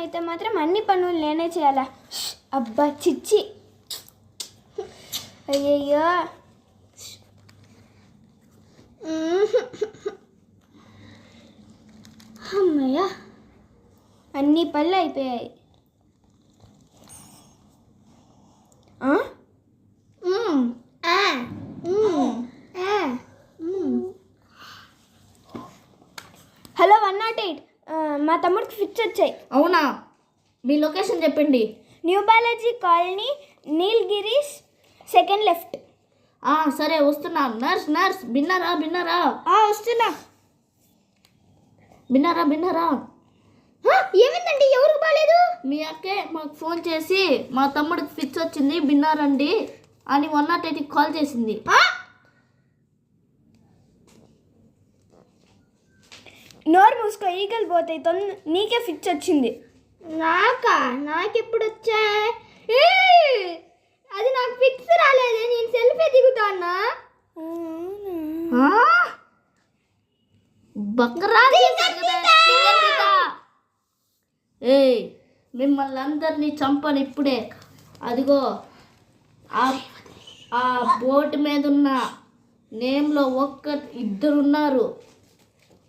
అయితే మాత్రం అన్ని పనులు నేనే చేయాలా? అబ్బా చిచ్చి, అయ్యయ్యో. అమ్మయ్య, అన్ని పనులు అయిపోయాయి. హలో 108, మా తమ్ముడికి ఫిట్స్ వచ్చాయి. అవునా? మీ లొకేషన్ చెప్పండి. New Balaji colony, Nilgiris, second left. సరే వస్తున్నా. నర్స్ బిన్నారా? వస్తున్నా. బిన్నారా? ఏమైందండి? ఎవరికి బాగాలేదు? మీ అక్కే మాకు ఫోన్ చేసి మా తమ్ముడికి ఫిట్స్ వచ్చింది బిన్నారండి అని 108కి కాల్ చేసింది. నోరు మూసుకో, ఈగలు పోతాయి. నీకే ఫిట్స్ వచ్చింది. నాకెప్పుడు వచ్చా? అది నాకు ఫిక్స్ రాలేదే, నేను సెల్ఫీ దిగుతానా? బక్కరా మిమ్మల్ని అందరినీ చంపను ఇప్పుడే. అదిగో ఆ బోట్ మీద ఉన్న నేమ్లో ఇద్దరున్నారు.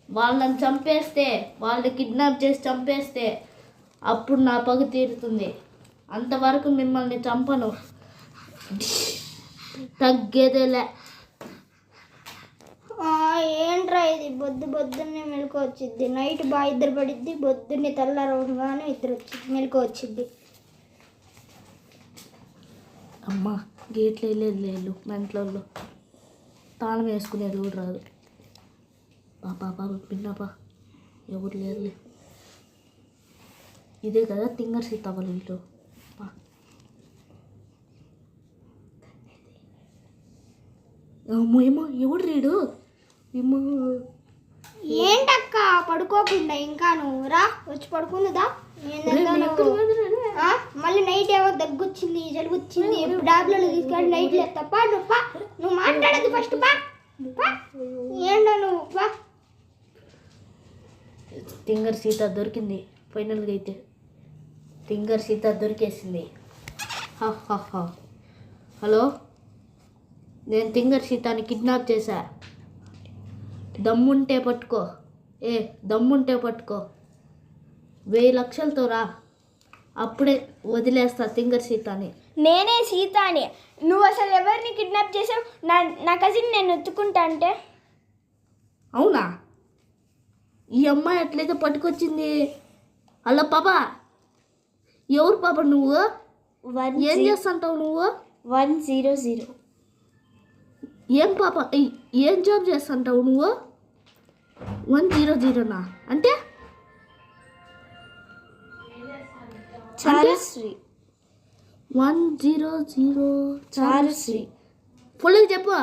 వాళ్ళని చంపేస్తే, వాళ్ళని కిడ్నాప్ చేసి చంపేస్తే అప్పుడు నా పగ తీరుతుంది. అంతవరకు మిమ్మల్ని చంపను, తగ్గేదేలే. ఏంట్రా ఇది? పొద్దున్నే మెలకు వచ్చింది. నైట్ బాగా ఇద్దరు పడిద్ది, పొద్దున్నే తెల్లారవగానే ఇద్దరు వచ్చింది, మెలకు వచ్చింది. అమ్మా గేట్లు వెళ్ళలేదు, మెంట్లలో తాళం వేసుకునేది కూడా రాదు. బాబా పిన్నపా ఎవరు లేరులే. ఇదే కదా తింగర్ సీతావళ ఇల్లు. ఏమో ఎవడు రీడు? ఏంటక్క పడుకోకుండా ఇంకా? నువ్వు రా, వచ్చి పడుకుందా. మళ్ళీ నైట్ ఏమో దగ్గొచ్చింది, జలుబు వచ్చింది. డాబ్లో తీసుకెళ్ళి నైట్ లేదు తప్ప. నువ్వు మాట్లాడద్దు ఫస్ట్. ఏంటో నువ్వు తింగర్ సీత దొరికింది ఫైనల్గా. అయితే తింగర్ సీత దొరికేసింది. హలో, నేను తింగర్ సీతాని కిడ్నాప్ చేశా. దమ్ముంటే పట్టుకో, దమ్ముంటే పట్టుకో. 1000 లక్షలతో రా, అప్పుడే వదిలేస్తా తింగర్ సీతాని. నేనే సీతాని. నువ్వు అసలు ఎవరిని కిడ్నాప్ చేసావు? నా కజిన్ నేను ఎత్తుకుంటా అంటే. అవునా? ఈ అమ్మాయి ఎట్లయితే పట్టుకొచ్చింది. హలో పాపా, ఎవరు పాప నువ్వు? ఏం చేస్తుంటావు నువ్వు? 100. ఏం పాప, ఏం జాబ్ చేస్తుంటావు నువ్వు? 100నా అంటే? చారుశ్రీ. 100 చారుశ్రీ. ఫుల్గా చెప్పు.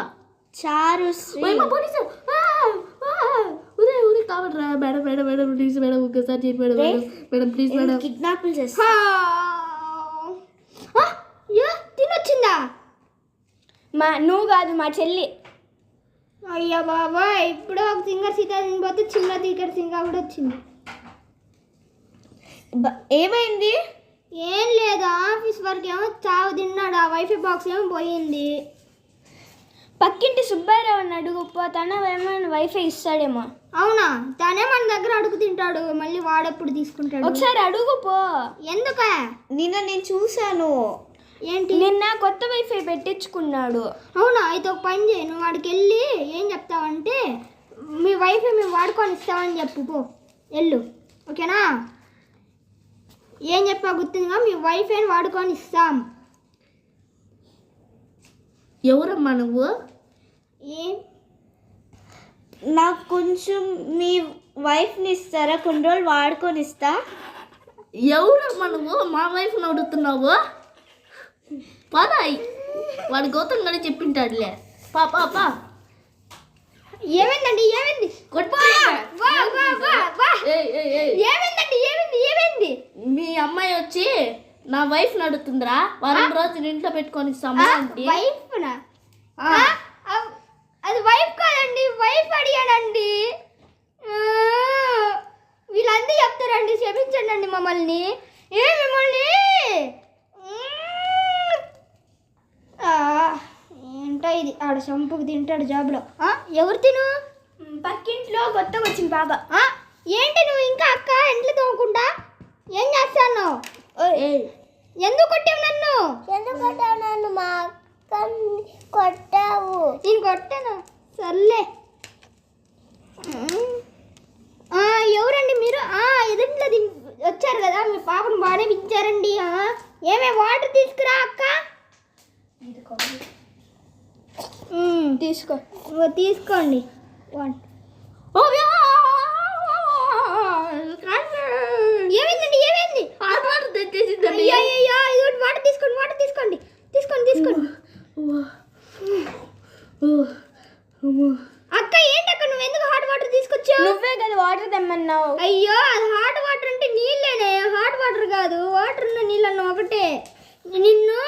చారుశ్రీ. ఉరే కావట్రా మేడం ప్లీజ్ మేడం, ఒక్కసారి చెప్పి మేడం ప్లీజ్ మేడం. కిడ్నాపులు చేస్తా. తినొచ్చిందా? నువ్వు కాదు, మా చెల్లి. అయ్యా బాబా, ఇప్పుడు ఒక సింగర్ సీత తినిపోతే చిన్న తీకటి సింగ కూడా వచ్చింది. ఏమైంది? ఏం లేదు, ఆఫీస్ వర్క్ ఏమో చావు తిన్నాడు. ఆ వైఫై బాక్స్ ఏమో పోయింది. పక్కింటి సుబ్బారావు అడుగుపో, తనేమైనా వైఫై ఇస్తాడేమో. అవునా? తనే మన దగ్గర అడుగు తింటాడు, మళ్ళీ వాడెప్పుడు తీసుకుంటాడు. ఒకసారి అడుగుపో. ఎందుక? నేను చూశాను. ఏంటి? నిన్న కొత్త వైఫై పెట్టించుకున్నాడు. అవునా? అయితే ఒక పని చేయి, నువ్వు వాడికి వెళ్ళి ఏం చెప్తావంటే మీ వైఫై మేము వాడుకొని ఇస్తామని చెప్పు. పో వెళ్ళు, ఓకేనా? ఏం చెప్పా గుర్తుందిగా? మీ వైఫైని వాడుకొని ఇస్తాం. ఎవరమ్మా నువ్వు? నాకు కొంచెం మీ వైఫ్ని ఇస్తారా? కొన్ని రోజులు వాడుకొని ఇస్తా. ఎవరమ్మా నువ్వు? మా వైఫ్ని అడుగుతున్నావు? పదాయి, వాడి గౌతమ్ గడి చెప్పింటాడులే. పాపా ఏమైందండి? ఏమైంది? ఏమైంది? మీ అమ్మాయి వచ్చి నా వైఫ్ని అడుగుతుందిరా. వారం రోజులు ఇంట్లో పెట్టుకొని ఇస్తాము. అది వైఫ్ కాదండి, వైఫ్ అడిగాడండి. వీళ్ళందరూ చెప్తారండి, క్షమించండి మమ్మల్ని. మిమ్మల్ని ఏంటో ఇది, ఆడ చంపుకు తింటాడు జాబ్లో. ఎవరు తిను? పక్కింట్లో కొత్తగా వచ్చింది బాబా. ఏంటి నువ్వు ఇంకా అక్క ఇంట్లో తోముకుంటా ఏం చేస్తాను? ఎందుకు కొట్టావు నన్ను? ఎందుకు కొట్టావు నన్ను? మా అక్క కొట్టావు. నేను కొట్టాను. సర్లే. ఎవరండి మీరు? ఎదుట్లో వచ్చారు కదా, మీ పాపను బాగానే పిలిచారండి. ఏమే వాటర్ తీసుకురా అక్క. తీసుకోండి. ఏమైందండి? ఏమైంది? వాటర్ తెచ్చేసిందండి. వాటర్ తీసుకోండి. అక్క ఏంటక్క, నువ్వు ఎందుకు హాట్ వాటర్ తీసుకొచ్చావు? నువ్వే కదా వాటర్ తెమ్మన్నావు. అయ్యో, అది హాట్ వాటర్ అంటే నీళ్ళేనే, హాట్ వాటర్ కాదు. వాటర్ ఉన్న నీళ్ళన్న ఒకటే. నిన్ను